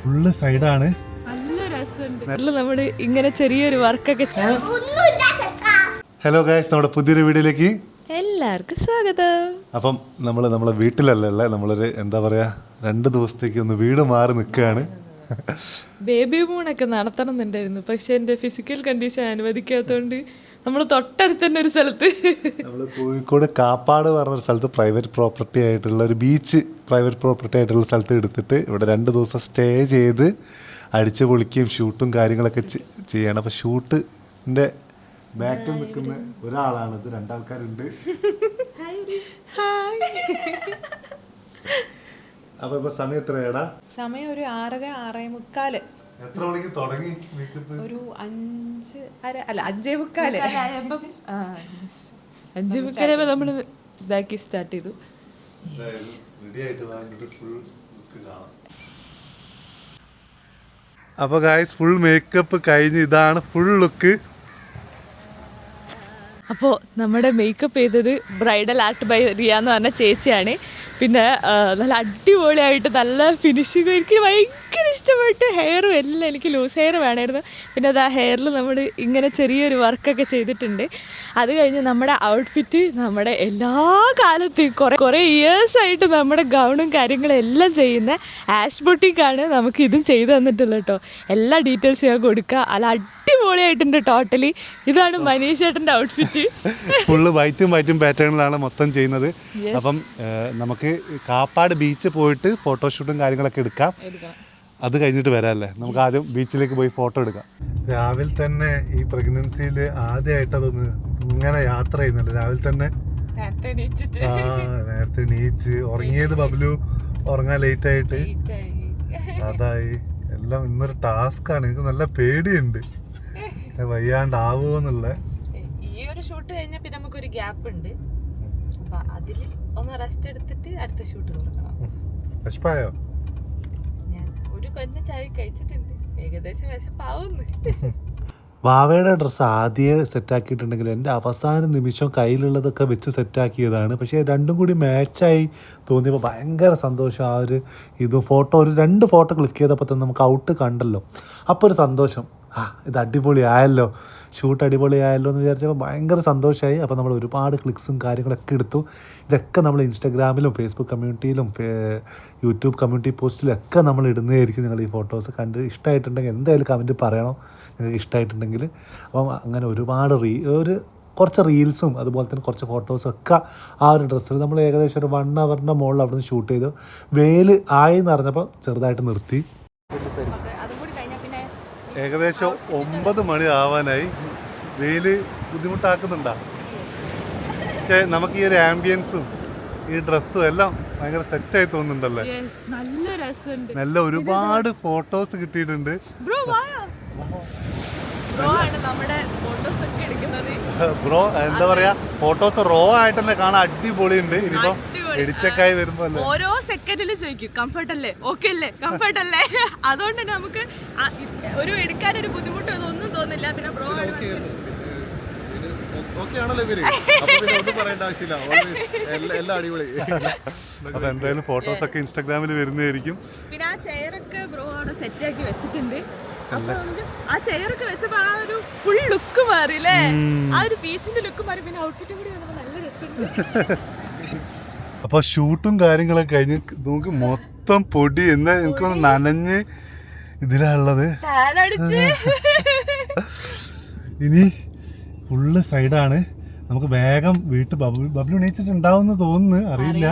Full സൈഡാണ്. നമ്മള് ഇങ്ങനെ ചെറിയൊരു വർക്കൊക്കെ. ഹലോ ഗൈസ്, നമ്മുടെ പുതിയൊരു വീഡിയോയിലേക്ക് എല്ലാവർക്കും സ്വാഗതം. അപ്പം നമ്മളെ വീട്ടിലല്ലേ, നമ്മളൊരു എന്താ പറയാ 2 ദിവസത്തേക്ക് ഒന്ന് വീട് മാറി നിൽക്കുകയാണ്. ബേബി മൂണൊക്കെ നടത്തണമെന്നുണ്ടായിരുന്നു, പക്ഷെ എൻ്റെ ഫിസിക്കൽ കണ്ടീഷൻ അനുവദിക്കാത്തതുകൊണ്ട് നമ്മൾ തൊട്ടടുത്ത് തന്നെ ഒരു സ്ഥലത്ത്, നമ്മൾ കോഴിക്കോട് കാപ്പാട് പറഞ്ഞൊരു സ്ഥലത്ത് പ്രൈവറ്റ് പ്രോപ്പർട്ടി ആയിട്ടുള്ള ഒരു ബീച്ച് പ്രൈവറ്റ് പ്രോപ്പർട്ടി ആയിട്ടുള്ള സ്ഥലത്ത് എടുത്തിട്ട് ഇവിടെ 2 ദിവസം സ്റ്റേ ചെയ്ത് അടിച്ച് പൊളിക്കുകയും ഷൂട്ടും കാര്യങ്ങളൊക്കെ ചെയ്യണം. അപ്പോൾ ഷൂട്ടിൻ്റെ ബാക്കിൽ നിൽക്കുന്ന ഒരാളാണിത്, 2 ആൾക്കാരുണ്ട്. അപ്പൊ ഇപ്പൊ സമയം എത്രയാടാ? സമയം ഒരു 6:30 6:45. എത്ര മണിക്ക് തുടങ്ങി മേക്കപ്പ്? ഒരു 5:45 5:45 നമ്മൾ ഇതാക്കി സ്റ്റാർട്ട് ചെയ്തു. അപ്പൊ ഗായ്സ് ഫുൾ മേക്കപ്പ് കഴിഞ്ഞ് ഇതാണ് ഫുൾ ലുക്ക്. അപ്പോൾ നമ്മുടെ മേക്കപ്പ് ചെയ്തത് ബ്രൈഡൽ ആർട്ട് ബൈ റിയ എന്ന് പറഞ്ഞ ചേച്ചിയാണ്. പിന്നെ നല്ല അടിപൊളിയായിട്ട് നല്ല ഫിനിഷിങ്, എനിക്ക് ഭയങ്കര ഇഷ്ടപ്പെട്ട്. ഹെയറും എല്ലാം, എനിക്ക് ലൂസ് ഹെയർ വേണമായിരുന്നു. പിന്നെ അത് ആ ഹെയറിൽ നമ്മൾ ഇങ്ങനെ ചെറിയൊരു വർക്കൊക്കെ ചെയ്തിട്ടുണ്ട്. അത് കഴിഞ്ഞ് നമ്മുടെ ഔട്ട്ഫിറ്റ് നമ്മുടെ എല്ലാ കാലത്തെയും കുറേ ഇയേഴ്സായിട്ട് നമ്മുടെ ഗൗണും കാര്യങ്ങളും എല്ലാം ചെയ്യുന്ന ആഷ് ബൊട്ടിക്കാണ് നമുക്ക് ഇതും ചെയ്തു തന്നിട്ടുള്ളത് കേട്ടോ. എല്ലാ ഡീറ്റെയിൽസും ഞാൻ കൊടുക്കുക. അല്ല അടിപൊളിയായിട്ടുണ്ട് ടോട്ടലി. ഇതാണ് മനീഷ് ചേട്ടൻ്റെ ഔട്ട്ഫിറ്റ്. ഫുള്ള് വൈറ്റും പാറ്റേണിലാണ് മൊത്തം ചെയ്യുന്നത്. അപ്പം നമുക്ക് കാപ്പാട് ബീച്ച് പോയിട്ട് ഫോട്ടോഷൂട്ടും കാര്യങ്ങളൊക്കെ എടുക്കാം. അത് കഴിഞ്ഞിട്ട് വരാമല്ലേ? നമുക്ക് ആദ്യം ബീച്ചിലേക്ക് പോയി ഫോട്ടോ എടുക്കാം. രാവിലെ തന്നെ ഈ പ്രഗ്നൻസിയിൽ ആദ്യമായിട്ട് അതൊന്ന് ഇങ്ങനെ യാത്ര ചെയ്യുന്നുണ്ട്. രാവിലെ തന്നെ നേരത്തെ എണീച്ച് ഉറങ്ങിയത് ബബ്ലു ഉറങ്ങാൻ ലേറ്റ് ആയിട്ട് അതായി. എല്ലാം ഇന്നൊരു ടാസ്ക്കാണ്. എനിക്ക് നല്ല പേടിയുണ്ട് വയ്യാണ്ടാവുമെന്നുള്ള. ഈ ഒരു ഷൂട്ട് കഴിഞ്ഞാൽ പിന്നെ നമുക്കൊരു ഗ്യാപ്പ് ഉണ്ട്. അപ്പൊ അതില് ഒന്ന് റെസ്റ്റ് എടുത്തിട്ട് അടുത്ത ഷൂട്ട് തുടങ്ങണം. വിശപ്പായോ? ഞാൻ ഒരു കൊന്ന ചായ കഴിച്ചിട്ടുണ്ട്, ഏകദേശം വിശപ്പാവുന്നു. വാവയുടെ ഡ്രസ്സ് ആദ്യമേ സെറ്റാക്കിയിട്ടുണ്ടെങ്കിൽ എൻ്റെ അവസാന നിമിഷം കയ്യിലുള്ളതൊക്കെ വെച്ച് സെറ്റാക്കിയതാണ്. പക്ഷേ രണ്ടും കൂടി മാച്ചായി തോന്നിയപ്പോൾ ഭയങ്കര സന്തോഷം. ആ ഒരു ഫോട്ടോ ഒരു 2 ഫോട്ടോ ക്ലിക്ക് ചെയ്തപ്പോൾ തന്നെ നമുക്ക് ഔട്ട് കണ്ടല്ലോ. അപ്പോൾ ഒരു സന്തോഷം, ഇത് അടിപൊളിയായല്ലോ, ഷൂട്ട് അടിപൊളിയായല്ലോ എന്ന് വിചാരിച്ചപ്പോൾ ഭയങ്കര സന്തോഷമായി. അപ്പോൾ നമ്മൾ ഒരുപാട് ക്ലിക്സും കാര്യങ്ങളൊക്കെ എടുത്തു. ഇതൊക്കെ നമ്മൾ ഇൻസ്റ്റാഗ്രാമിലും ഫേസ്ബുക്ക് കമ്മ്യൂണിറ്റിയിലും യൂട്യൂബ് കമ്മ്യൂണിറ്റി പോസ്റ്റിലും ഒക്കെ നമ്മൾ ഇടുന്നതായിരിക്കും. നിങ്ങൾ ഈ ഫോട്ടോസ് കണ്ട് ഇഷ്ടമായിട്ടുണ്ടെങ്കിൽ എന്തായാലും കമൻറ്റ് പറയണം നിങ്ങൾക്ക് ഇഷ്ടമായിട്ടുണ്ടെങ്കിൽ. അപ്പം അങ്ങനെ ഒരുപാട് കുറച്ച് റീൽസും അതുപോലെ തന്നെ കുറച്ച് ഫോട്ടോസും ഒക്കെ ആ ഒരു ഡ്രസ്സിൽ നമ്മൾ ഏകദേശം ഒരു 1 അവറിൻ്റെ മുകളിൽ അവിടെ നിന്ന് ഷൂട്ട് ചെയ്തു. വെയിൽ ആയി എന്ന് പറഞ്ഞപ്പോൾ ചെറുതായിട്ട് നിർത്തി. ഏകദേശം 9 മണി ആവാനായി. വെയിൽ ബുദ്ധിമുട്ടാക്കുന്നുണ്ടാ? പക്ഷേ നമുക്ക് ഈ ഒരു ആംബിയൻസും ഈ ഡ്രസ്സും എല്ലാം ഭയങ്കര സെറ്റായി തോന്നുന്നുണ്ടല്ലേ? നല്ല ഒരുപാട് ഫോട്ടോസ് കിട്ടിയിട്ടുണ്ട്. ബ്രോ എന്താ പറയാ, ഫോട്ടോസ് റോ ആയിട്ട് തന്നെ കാണാൻ അടിപൊളിയുണ്ട്. ഇനിയിപ്പോ എഡിറ്റൊക്കെയായി വരുമ്പോ ഓരോ സെക്കൻഡില് ചോദിക്കും കംഫർട്ട് അല്ലേ, ഓക്കെ അല്ലേ, കംഫർട്ട് അല്ലേ. അതുകൊണ്ട് തന്നെ നമുക്ക് ഒരു എടുക്കാനൊരു ബുദ്ധിമുട്ടോ ഒന്നും തോന്നില്ല. പിന്നെ ബ്രോ അപ്പൊ എന്തായാലും ഫോട്ടോസ് ഒക്കെ ഇൻസ്റ്റാഗ്രാമിൽ വരുന്നതായിരിക്കും. പിന്നെ ആ ചെയറൊക്കെ ബ്രോ അവിടെ സെറ്റ് ആക്കി വെച്ചിട്ടുണ്ട്. ആ ചെയറൊക്കെ വെച്ചപ്പോ ആ ഒരു ഫുൾ ലുക്ക് മാറി അല്ലേ? ആ ഒരു ബീച്ചിന്റെ ലുക്ക് മാറി. പിന്നെ ഔട്ട്ഫിറ്റും കൂടി വന്നപ്പോ നല്ല രസമുണ്ട്. അപ്പൊ ഷൂട്ടും കാര്യങ്ങളൊക്കെ കഴിഞ്ഞ് നമുക്ക് മൊത്തം പൊടി എന്നാ എനിക്കൊന്ന് നനഞ്ഞ് ഇതിലുള്ളത്. ഇനി ഫുള്ള് സൈഡാണ്. നമുക്ക് വേഗം ബബ്ലു എണീച്ചിട്ടുണ്ടാവുമെന്ന് തോന്നുന്നു, അറിയില്ല.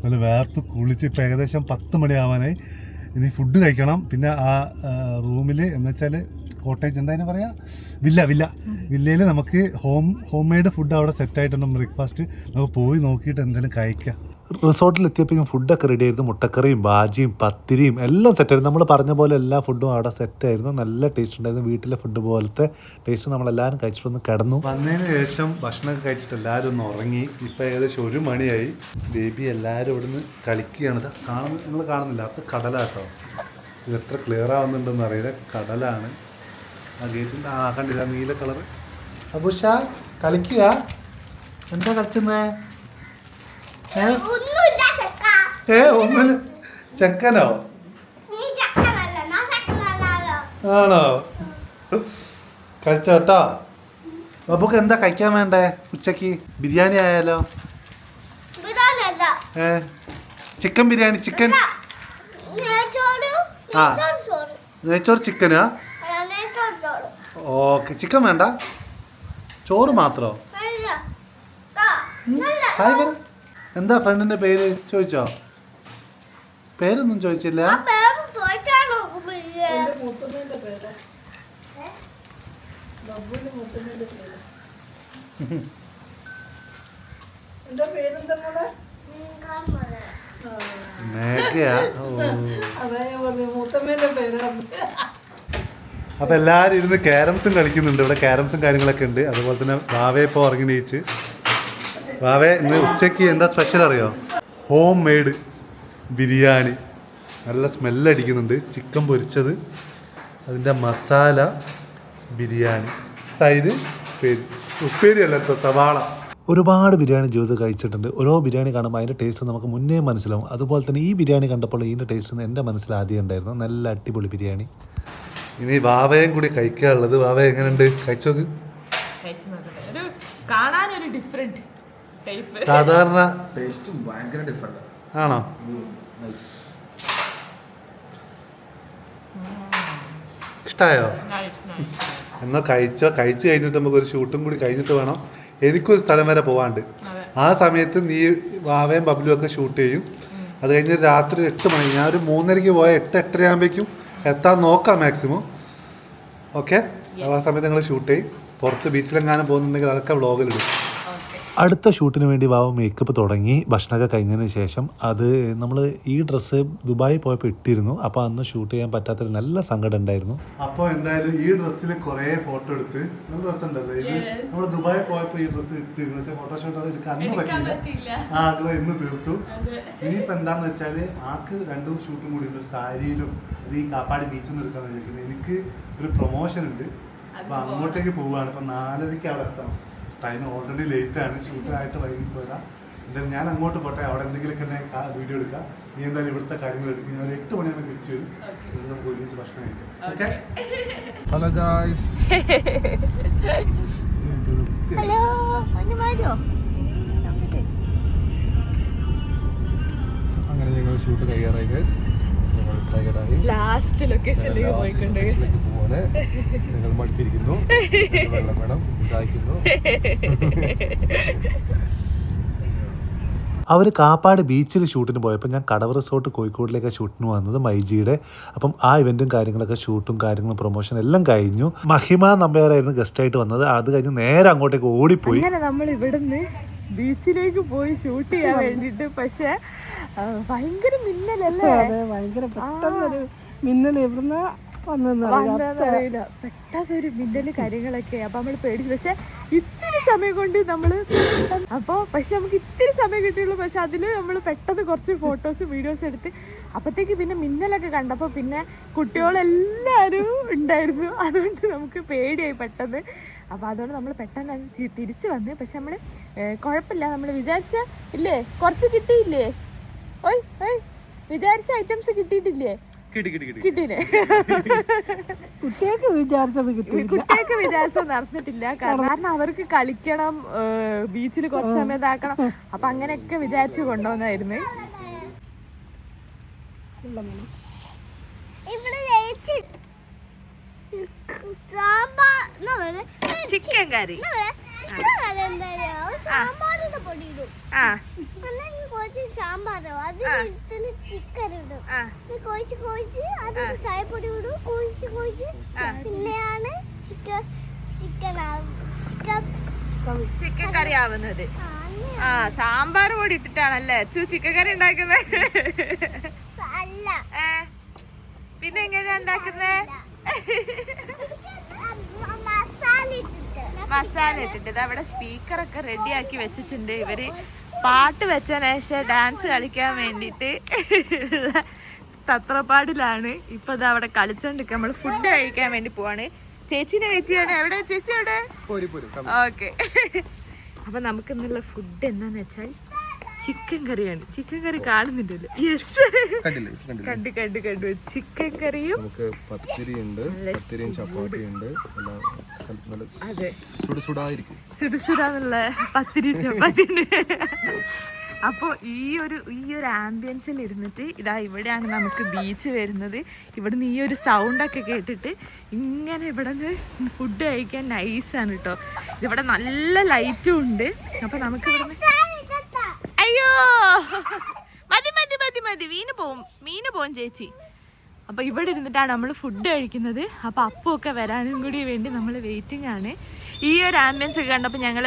നല്ല വേർത്ത് കുളിച്ച് ഇപ്പം ഏകദേശം 10 മണി ആവാനായി. ഇനി ഫുഡ് കഴിക്കണം. പിന്നെ ആ റൂമിൽ എന്ന് വെച്ചാൽ കോട്ടേജ് എന്തായാലും പറയാ, വില്ലയിൽ നമുക്ക് ഹോം മെയ്ഡ് ഫുഡ് അവിടെ സെറ്റായിട്ടുണ്ട്. ബ്രേക്ക്ഫാസ്റ്റ് നമുക്ക് പോയി നോക്കിയിട്ട് എന്തായാലും കഴിക്കാം. റിസോർട്ടിലെത്തിയപ്പോഴേക്കും ഫുഡൊക്കെ റെഡി ആയിരുന്നു. മുട്ടക്കറിയും ബാജിയും പത്തിരിയും എല്ലാം സെറ്റായിരുന്നു. നമ്മൾ പറഞ്ഞ പോലെ എല്ലാ ഫുഡും അവിടെ സെറ്റായിരുന്നു. നല്ല ടേസ്റ്റ് ഉണ്ടായിരുന്നു. വീട്ടിലെ ഫുഡ് പോലത്തെ ടേസ്റ്റ്. നമ്മളെല്ലാവരും കഴിച്ചിട്ടൊന്ന് കിടന്നു. വന്നതിന് ശേഷം ഭക്ഷണമൊക്കെ കഴിച്ചിട്ട് എല്ലാവരും ഒന്ന് ഉറങ്ങി. ഇപ്പം ഏകദേശം 1 മണിയായി. ബേബി എല്ലാവരും ഇവിടുന്ന് കളിക്കുകയാണ്. നിങ്ങൾ കാണുന്നില്ല, അത് കടലാട്ടോ. ഇത് എത്ര ക്ലിയർ ആവുന്നുണ്ടെന്ന് അറിയില്ല. കടലാണ് ആ ഗേറ്റിൻ്റെ. കണ്ടില്ല നീല കളറ്. അബുഷ കളിക്കുക. എന്താ കളിച്ചെന്നേ? ഒന്നിന് ചെക്കനോ? ആണോ? കഴിച്ചോട്ടോ. ബബുക്ക് എന്താ കഴിക്കാൻ വേണ്ടേ ഉച്ചക്ക്? ബിരിയാണി ആയാലോ? ചിക്കൻ ബിരിയാണി. ചിക്കൻ ആ നെയ്ച്ചോറ് ചിക്കനാ? ഓക്കെ. ചിക്കൻ വേണ്ട, ചോറ് മാത്രോ? എന്താ ഫ്രണ്ടിന്റെ പേര് ചോദിച്ചോ? പേരൊന്നും ചോദിച്ചില്ല. അപ്പൊ എല്ലാരും ഇരുന്ന് ക്യാരംസും കളിക്കുന്നുണ്ട്. ഇവിടെ ക്യാരംസും കാര്യങ്ങളൊക്കെ ഉണ്ട്. അതുപോലെ തന്നെ വാവയെ ഇപ്പോൾ ഉറങ്ങി നീച്ച്. വാവേ, ഇന്ന് ഉച്ചയ്ക്ക് എന്താ സ്പെഷ്യൽ അറിയോ? Home made biryani. നല്ല സ്മെല്ലടിക്കുന്നുണ്ട്. ചിക്കൻ പൊരിച്ചത്, അതിൻ്റെ മസാല, ബിരിയാണി, തൈര്, ഉപ്പേരി അല്ല കേട്ടോ, സവാള. ഒരുപാട് ബിരിയാണി ജീവിതത്തിൽ കഴിച്ചിട്ടുണ്ട്. ഓരോ ബിരിയാണി കാണുമ്പോൾ അതിൻ്റെ ടേസ്റ്റ് നമുക്ക് മുന്നേ മനസ്സിലാവും. അതുപോലെ തന്നെ ഈ ബിരിയാണി കണ്ടപ്പോൾ ഇതിൻ്റെ ടേസ്റ്റ് എൻ്റെ മനസ്സിൽ ആദ്യം ഉണ്ടായിരുന്നു. നല്ല അടിപൊളി ബിരിയാണി. ഇനി വാവയും കൂടി കഴിക്കാനുള്ളത്. വാവ എങ്ങനെയുണ്ട്? കഴിച്ചോക്ക്. സാധാരണ ആണോ? ഇഷ്ടായോ? എന്നാൽ കഴിച്ചോ. കഴിച്ച് കഴിഞ്ഞിട്ട് നമുക്ക് ഒരു ഷൂട്ടും കൂടി കഴിഞ്ഞിട്ട് വേണം. എനിക്കൊരു സ്ഥലം വരെ പോവാണ്ട്. ആ സമയത്ത് നീ വാവയും ബബ്ലും ഒക്കെ ഷൂട്ട് ചെയ്യും. അത് കഴിഞ്ഞ് രാത്രി 8 മണി, ഞാനൊരു 3:30 പോയാൽ 8-8:30 ആകുമ്പോഴേക്കും എത്താൻ നോക്കാം മാക്സിമം. ഓക്കെ? ആ സമയത്ത് ഞങ്ങൾ ഷൂട്ട് ചെയ്യും. പുറത്ത് ബീച്ചിലെങ്ങാനും പോകുന്നുണ്ടെങ്കിൽ അതൊക്കെ വ്ളോഗിലിടും. അടുത്ത ഷൂട്ടിന് വേണ്ടി വാവ മേക്കപ്പ് തുടങ്ങി. ഭക്ഷണമൊക്കെ കഴിഞ്ഞതിന് ശേഷം അത് നമ്മൾ ഈ ഡ്രസ്സ് ദുബായി പോയപ്പോൾ ഇട്ടിരുന്നു. അപ്പോൾ അന്ന് ഷൂട്ട് ചെയ്യാൻ പറ്റാത്തൊരു നല്ല സങ്കടം ഉണ്ടായിരുന്നു. അപ്പോൾ എന്തായാലും ഈ ഡ്രസ്സിൽ കുറേ ഫോട്ടോ എടുത്ത്. നല്ല ഡ്രസ്സ് ഉണ്ടല്ലോ ഇത്. നമ്മൾ ദുബായി പോയപ്പോൾ ഈ ഡ്രസ്സ് ഇട്ടിരുന്നു. പക്ഷേ ഫോട്ടോഷൂട്ട് എടുക്കാൻ അന്ന് പറ്റില്ല. ആ ആഗ്രഹം ഇന്ന് തീർത്തു. ഇനിയിപ്പോൾ എന്താണെന്ന് വെച്ചാൽ ആൾക്ക് 2 ഷൂട്ടും കൂടി ഉണ്ട്. ഒരു സാരിയിലും അത് ഈ കാപ്പാടി ബീച്ചിൽ നിന്ന് എടുക്കാമെന്ന് വിചാരിക്കുന്നത്. എനിക്ക് ഒരു പ്രൊമോഷൻ ഉണ്ട്. അപ്പോൾ അങ്ങോട്ടേക്ക് പോവുകയാണ്. ഇപ്പം 4:30 അവിടെ എത്തണം. ടൈം ഓൾറെഡി ലേറ്റാണ്. ഷൂട്ടായിട്ട് വൈകിപ്പോയതാ. എന്തായാലും ഞാൻ അങ്ങോട്ട് പോട്ടെ. അവിടെ എന്തെങ്കിലുമൊക്കെ ഞാൻ വീഡിയോ എടുക്കാം. നീ എന്തായാലും ഇവിടുത്തെ കാര്യങ്ങൾ എടുക്കും. ഞാൻ 8 മണിയാകുമ്പോൾ തിരിച്ചു വരും. നമുക്ക് ഒരുമിച്ച് ഭക്ഷണം കഴിക്കാം. ഓക്കെ? Hello guys. അങ്ങനെ ഞങ്ങൾ ഷൂട്ട് കഴിയാറായി ഗൈസ്. ലാസ്റ്റ് ലൊക്കേഷനിലേക്ക് പോയിട്ടുണ്ട്. പോലെ നിങ്ങൾ മടിച്ചിരിക്കുന്നു. വെള്ളം വേണം, ഇതായിരിക്കുന്നു. അവർ കാപ്പാട് ബീച്ചിൽ ഷൂട്ടിന് പോയപ്പോൾ ഞാൻ കടവ് റിസോർട്ട് കോഴിക്കോടിലേക്ക് ഷൂട്ടിന് വന്നത് മൈജിയുടെ. അപ്പം ആ ഇവൻറ്റും കാര്യങ്ങളൊക്കെ ഷൂട്ടും കാര്യങ്ങളും പ്രൊമോഷൻ എല്ലാം കഴിഞ്ഞു. മഹിമ നമ്പയാറായിരുന്നു ഗസ്റ്റായിട്ട് വന്നത്. അത് കഴിഞ്ഞ് നേരെ അങ്ങോട്ടേക്ക് ഓടിപ്പോയി. അങ്ങനെ നമ്മൾ ഇവിടുന്ന് ബീച്ചിലേക്ക് പോയി ഷൂട്ട് ചെയ്യാൻ വേണ്ടിയിട്ട്. പക്ഷെ ഭയങ്കര മിന്നലല്ലേ? ഭയങ്കര പെട്ടെന്നൊരു മിന്നൽ എവിടുന്ന വന്നറിയില്ല. പെട്ടെന്നൊരു മിന്നല് കാര്യങ്ങളൊക്കെ. അപ്പൊ നമ്മൾ പേടിച്ചു. പക്ഷെ ഇത്തിരി സമയം കൊണ്ട് നമ്മള് പക്ഷെ നമുക്ക് ഇത്തിരി സമയം കിട്ടിയുള്ളൂ. പക്ഷെ അതില് നമ്മൾ പെട്ടെന്ന് കുറച്ച് ഫോട്ടോസ് വീഡിയോസ് എടുത്ത് അപ്പത്തേക്ക് പിന്നെ മിന്നലൊക്കെ കണ്ടപ്പോൾ പിന്നെ കുട്ടികളെല്ലാവരും ഉണ്ടായിരുന്നു. അതുകൊണ്ട് നമുക്ക് പേടിയായി പെട്ടെന്ന്. അപ്പോൾ അതുകൊണ്ട് നമ്മൾ പെട്ടെന്ന് അത് തിരിച്ചു വന്ന്. പക്ഷെ നമ്മൾ കുഴപ്പമില്ല. നമ്മൾ വിചാരിച്ച ഇല്ലേ കുറച്ച് കിട്ടിയില്ലേ? ഓയ് ഓയ് വിചാരിച്ച ഐറ്റംസ് കിട്ടിയിട്ടില്ലേ? കിട്ടീനെ. കുട്ടിയൊക്കെ വിചാരിച്ചത് നടന്നിട്ടില്ല. കാരണം അവർക്ക് കളിക്കണം, ബീച്ചിൽ കുറച്ച് സമയം ഇതാക്കണം. അപ്പൊ അങ്ങനെയൊക്കെ വിചാരിച്ചു കൊണ്ടുവന്നായിരുന്നു. ചിക്കൻ കറി സാമ്പാറോ അത് ചിക്കൻ ഇടും. ചായപ്പൊടി ഇടും. പിന്നെയാണ് ചിക്കൻ കറി ആവുന്നത്. ആ സാമ്പാർ പൊടി ഇട്ടിട്ടാണല്ലേ ചിക്കൻ കറി ഉണ്ടാക്കുന്നത്? പിന്നെ എങ്ങനെയാ ഉണ്ടാക്കുന്നത്? മസാല ഇട്ടിട്ട് അവിടെ സ്പീക്കറൊക്കെ റെഡിയാക്കി വെച്ചിട്ടുണ്ട്. ഇവര് പാട്ട് വെച്ചതിന് ശേഷം ഡാൻസ് കളിക്കാൻ വേണ്ടിയിട്ട് തത്രപ്പാടിലാണ്. ഇപ്പൊ ഇത് അവിടെ കളിച്ചോണ്ടിരിക്കുക. നമ്മൾ ഫുഡ് കഴിക്കാൻ വേണ്ടി പോവാണ്. ചേച്ചീനെ വെയിറ്റ് ചെയ്യാണ്. എവിടെ ചേച്ചി? എവിടെ? ഓക്കെ. അപ്പൊ നമുക്ക് ഇന്നുള്ള ഫുഡ് എന്താന്ന് വെച്ചാൽ ചിക്കൻ കറിയാണ്. ചിക്കൻ കറി കാണുന്നുണ്ടല്ലോ. യെസ്, കണ്ടു ചിക്കൻ കറിയും നമുക്ക് പത്തിരിയുണ്ട്, പത്തിരിയും ചപ്പാത്തിയുണ്ട്. അതെ, സുടുസുടായിരിക്കും. പത്തിരി ചപ്പാത്തി. അപ്പോൾ ഈ ഒരു ആംബിയൻസിൽ ഇരുന്നിട്ട് ഇതാ ഇവിടെയാണ് നമുക്ക് ബീച്ച് വരുന്നത്. ഇവിടുന്ന് ഈ ഒരു സൗണ്ടൊക്കെ കേട്ടിട്ട് ഇങ്ങനെ ഇവിടെ നിന്ന് ഫുഡ് കഴിക്കാൻ നൈസാണ് കേട്ടോ. ഇവിടെ നല്ല ലൈറ്റും ഉണ്ട്. അപ്പോൾ നമുക്ക് ഇവിടുന്ന് അയ്യോ മതി മീന് പോവും ചേച്ചി. അപ്പോൾ ഇവിടെ ഇരുന്നിട്ടാണ് നമ്മൾ ഫുഡ് കഴിക്കുന്നത്. അപ്പോൾ അപ്പമൊക്കെ വരാനും കൂടി വേണ്ടി നമ്മൾ വെയിറ്റിംഗ് ആണ്. ഈ ഒരു ആംബിയൻസ് ഒക്കെ കണ്ടപ്പോൾ ഞങ്ങൾ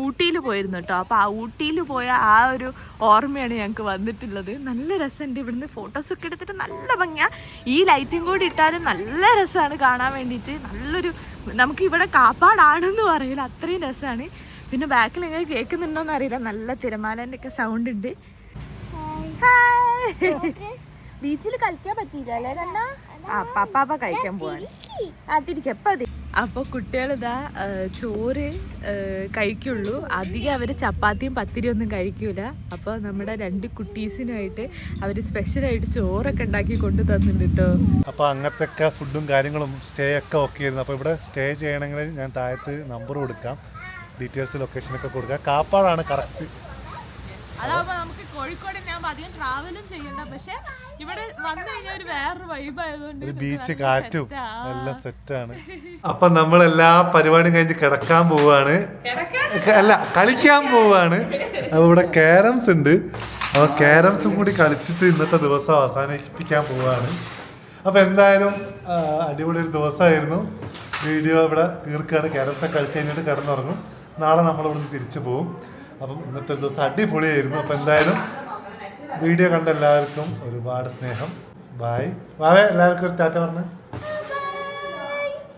ഊട്ടിയിൽ പോയിരുന്നു കേട്ടോ. അപ്പോൾ ആ ഊട്ടിയിൽ പോയ ആ ഒരു ഓർമ്മയാണ് ഞങ്ങൾക്ക് വന്നിട്ടുള്ളത്. നല്ല രസമുണ്ട്. ഇവിടുന്ന് ഫോട്ടോസൊക്കെ എടുത്തിട്ട് നല്ല ഭംഗിയാണ്. ഈ ലൈറ്റും കൂടി ഇട്ടാലും നല്ല രസമാണ് കാണാൻ വേണ്ടിയിട്ട്. നല്ലൊരു നമുക്ക് ഇവിടെ കാപ്പാടാണെന്ന് പറയില്ല, അത്രയും രസമാണ്. പിന്നെ ബാക്കിൽ നിങ്ങൾ കേൾക്കുന്നുണ്ടോയെന്ന് അറിയില്ല, നല്ല തിരമാലേൻ്റെ ഒക്കെ സൗണ്ട് ഉണ്ട്. ബീച്ചിൽ കളിക്കാൻ പറ്റിയില്ല അല്ലേ കണ്ണാ? പപ്പാപ്പ കഴിക്കാൻ പോവാണ്. അപ്പോൾ കുട്ടികളിതാ ചോറ് കഴിക്കുള്ളൂ. അധികം അവർ ചപ്പാത്തിയും പത്തിരിയും ഒന്നും കഴിക്കൂല. അപ്പോൾ നമ്മുടെ 2 കുട്ടീസിനായിട്ട് അവർ സ്പെഷ്യലായിട്ട് ചോറൊക്കെ ഉണ്ടാക്കി കൊണ്ടു തന്നിട്ടുണ്ട് കേട്ടോ. അപ്പോൾ അങ്ങനത്തെ ഫുഡും കാര്യങ്ങളും സ്റ്റേ ഒക്കെ ഓക്കെ ആയിരുന്നു. അപ്പോൾ ഇവിടെ സ്റ്റേ ചെയ്യണമെങ്കിൽ ഞാൻ താഴത്ത് നമ്പർ കൊടുക്കാം, ഡീറ്റെയിൽസ് ലൊക്കേഷനൊക്കെ കൊടുക്കാം. കാപ്പാടാണ് കറക്റ്റ്. അതാവുമ്പോൾ നമുക്ക് കോഴിക്കോട് ഞാൻ അധികം ട്രാവലും ചെയ്യണ്ട. പക്ഷെ ഇവിടെ വന്നു കഴിഞ്ഞാൽ ഒരു വേറൊരു വൈബ് ആയതുകൊണ്ട് ബീച്ച് കാറ്റും എല്ലാം സെറ്റാണ്. അപ്പൊ നമ്മളെല്ലാ പരിപാടിയും കഴിഞ്ഞ് കിടക്കാൻ പോവാണ്, അല്ല കളിക്കാൻ പോവാണ്. അപ്പൊ ഇവിടെ ക്യാരംസ് ഉണ്ട്. അപ്പൊ ക്യാരംസും കൂടി കളിച്ചിട്ട് ഇന്നത്തെ ദിവസം അവസാനിപ്പിക്കാൻ പോവാണ്. അപ്പൊ എന്തായാലും അടിപൊളി ഒരു ദിവസമായിരുന്നു. വീഡിയോ ഇവിടെ തീർക്കുകയാണ്. ക്യാരംസൊക്കെ കളിച്ച് കഴിഞ്ഞിട്ട് കിടന്നുറങ്ങും. നാളെ നമ്മളിവിടുന്ന് തിരിച്ചു പോകും. അപ്പം ഇന്നത്തെ ദിവസം അടിപൊളിയായിരുന്നു. അപ്പം എന്തായാലും വീഡിയോ കണ്ട എല്ലാവർക്കും ഒരുപാട് സ്നേഹം. ബായ്. വാവേ എല്ലാവർക്കും ഒരു ടാറ്റ പറഞ്ഞു.